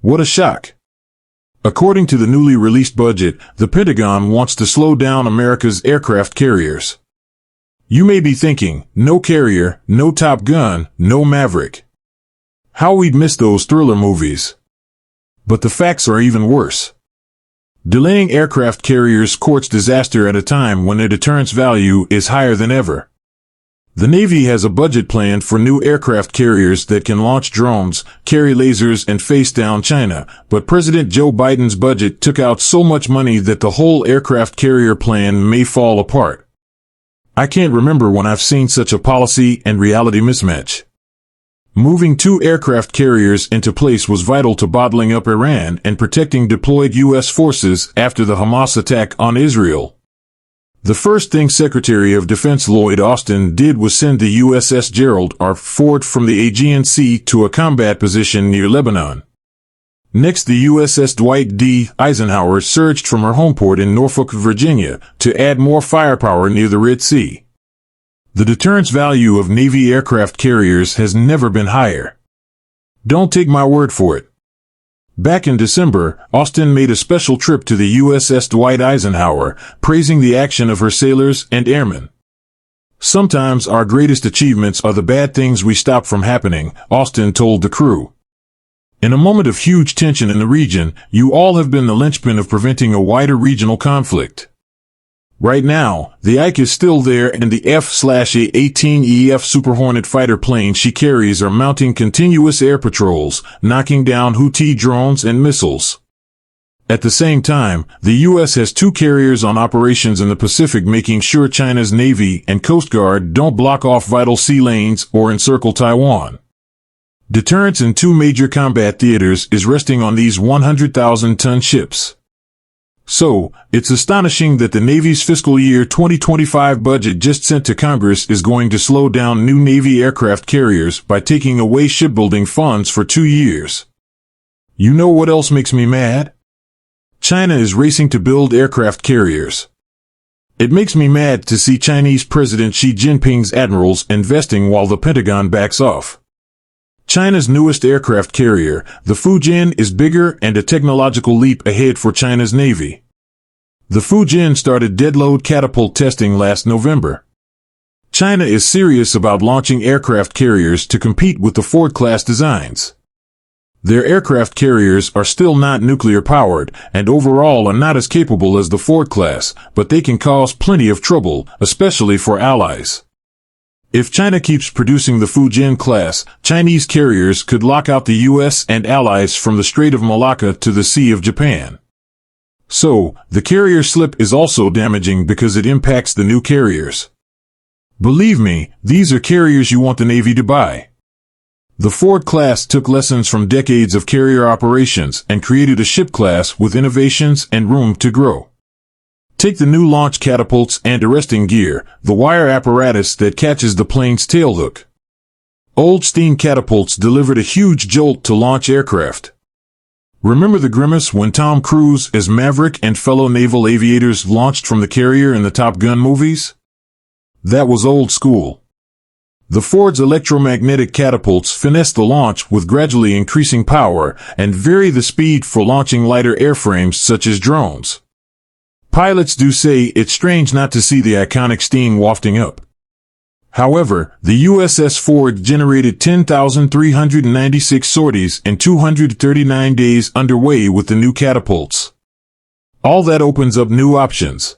What a shock. According to the newly released budget, the Pentagon wants to slow down America's aircraft carriers. You may be thinking, no carrier, no Top Gun, no Maverick. How we'd miss those thriller movies. But the facts are even worse. Delaying aircraft carriers courts disaster at a time when their deterrence value is higher than ever. The Navy has a budget planned for new aircraft carriers that can launch drones, carry lasers, and face down China, but President Joe Biden's budget took out so much money that the whole aircraft carrier plan may fall apart. I can't remember when I've seen such a policy and reality mismatch. Moving 2 aircraft carriers into place was vital to bottling up Iran and protecting deployed U.S. forces after the Hamas attack on Israel. The first thing Secretary of Defense Lloyd Austin did was send the USS Gerald R. Ford from the Aegean Sea to a combat position near Lebanon. Next, the USS Dwight D. Eisenhower surged from her home port in Norfolk, Virginia, to add more firepower near the Red Sea. The deterrence value of Navy aircraft carriers has never been higher. Don't take my word for it. Back in December, Austin made a special trip to the USS Dwight Eisenhower, praising the action of her sailors and airmen. Sometimes our greatest achievements are the bad things we stop from happening, Austin told the crew. In a moment of huge tension in the region, you all have been the linchpin of preventing a wider regional conflict. Right now, the Ike is still there and the F/A-18EF Super Hornet fighter planes she carries are mounting continuous air patrols, knocking down Houthi drones and missiles. At the same time, the U.S. has 2 carriers on operations in the Pacific, making sure China's Navy and Coast Guard don't block off vital sea lanes or encircle Taiwan. Deterrence in 2 major combat theaters is resting on these 100,000-ton ships. So, it's astonishing that the Navy's fiscal year 2025 budget just sent to Congress is going to slow down new Navy aircraft carriers by taking away shipbuilding funds for 2 years. You know what else makes me mad? China is racing to build aircraft carriers. It makes me mad to see Chinese President Xi Jinping's admirals investing while the Pentagon backs off. China's newest aircraft carrier, the Fujian, is bigger and a technological leap ahead for China's Navy. The Fujian started deadload catapult testing last November. China is serious about launching aircraft carriers to compete with the Ford-class designs. Their aircraft carriers are still not nuclear-powered and overall are not as capable as the Ford class, but they can cause plenty of trouble, especially for allies. If China keeps producing the Fujian class, Chinese carriers could lock out the U.S. and allies from the Strait of Malacca to the Sea of Japan. So, the carrier slip is also damaging because it impacts the new carriers. Believe me, these are carriers you want the Navy to buy. The Ford class took lessons from decades of carrier operations and created a ship class with innovations and room to grow. Take the new launch catapults and arresting gear, the wire apparatus that catches the plane's tailhook. Old steam catapults delivered a huge jolt to launch aircraft. Remember the grimace when Tom Cruise as Maverick and fellow naval aviators launched from the carrier in the Top Gun movies? That was old school. The Ford's electromagnetic catapults finesse the launch with gradually increasing power and vary the speed for launching lighter airframes such as drones. Pilots do say it's strange not to see the iconic steam wafting up. However, the USS Ford generated 10,396 sorties in 239 days underway with the new catapults. All that opens up new options.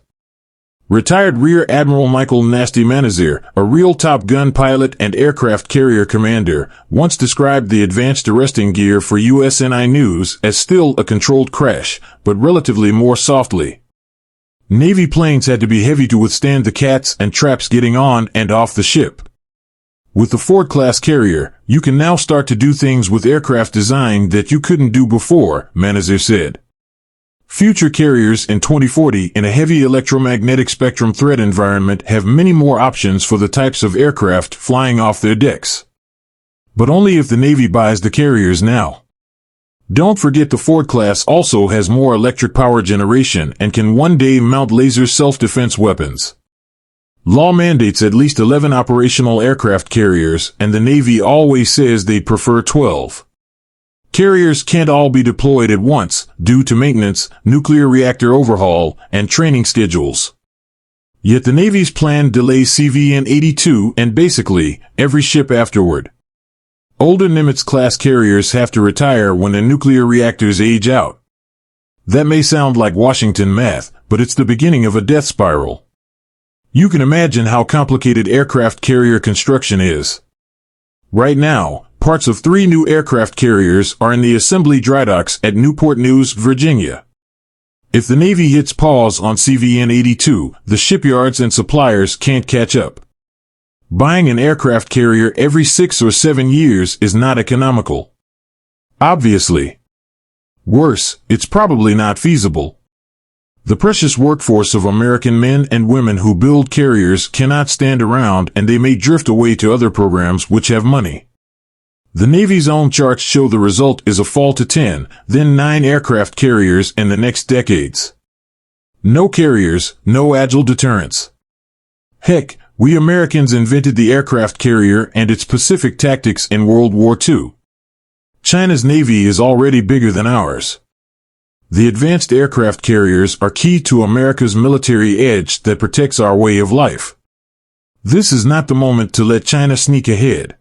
Retired Rear Admiral Michael Nasty Manazir, a real Top Gun pilot and aircraft carrier commander, once described the advanced arresting gear for USNI News as still a controlled crash, but relatively more softly. Navy planes had to be heavy to withstand the cats and traps getting on and off the ship. With the Ford-class carrier, you can now start to do things with aircraft design that you couldn't do before, Manazir said. Future carriers in 2040 in a heavy electromagnetic spectrum threat environment have many more options for the types of aircraft flying off their decks. But only if the Navy buys the carriers now. Don't forget the Ford class also has more electric power generation and can one day mount laser self-defense weapons. Law mandates at least 11 operational aircraft carriers, and the Navy always says they prefer 12. Carriers can't all be deployed at once due to maintenance, nuclear reactor overhaul, and training schedules. Yet the Navy's plan delays CVN-82 and basically every ship afterward. Older Nimitz-class carriers have to retire when their nuclear reactors age out. That may sound like Washington math, but it's the beginning of a death spiral. You can imagine how complicated aircraft carrier construction is. Right now, parts of 3 new aircraft carriers are in the assembly dry docks at Newport News, Virginia. If the Navy hits pause on CVN-82, the shipyards and suppliers can't catch up. Buying an aircraft carrier every 6 or 7 years is not economical. Obviously. Worse, it's probably not feasible. The precious workforce of American men and women who build carriers cannot stand around, and they may drift away to other programs which have money. The Navy's own charts show the result is a fall to 10, then 9 aircraft carriers in the next decades. No carriers, no agile deterrence. Heck, we Americans invented the aircraft carrier and its Pacific tactics in World War II. China's Navy is already bigger than ours. The advanced aircraft carriers are key to America's military edge that protects our way of life. This is not the moment to let China sneak ahead.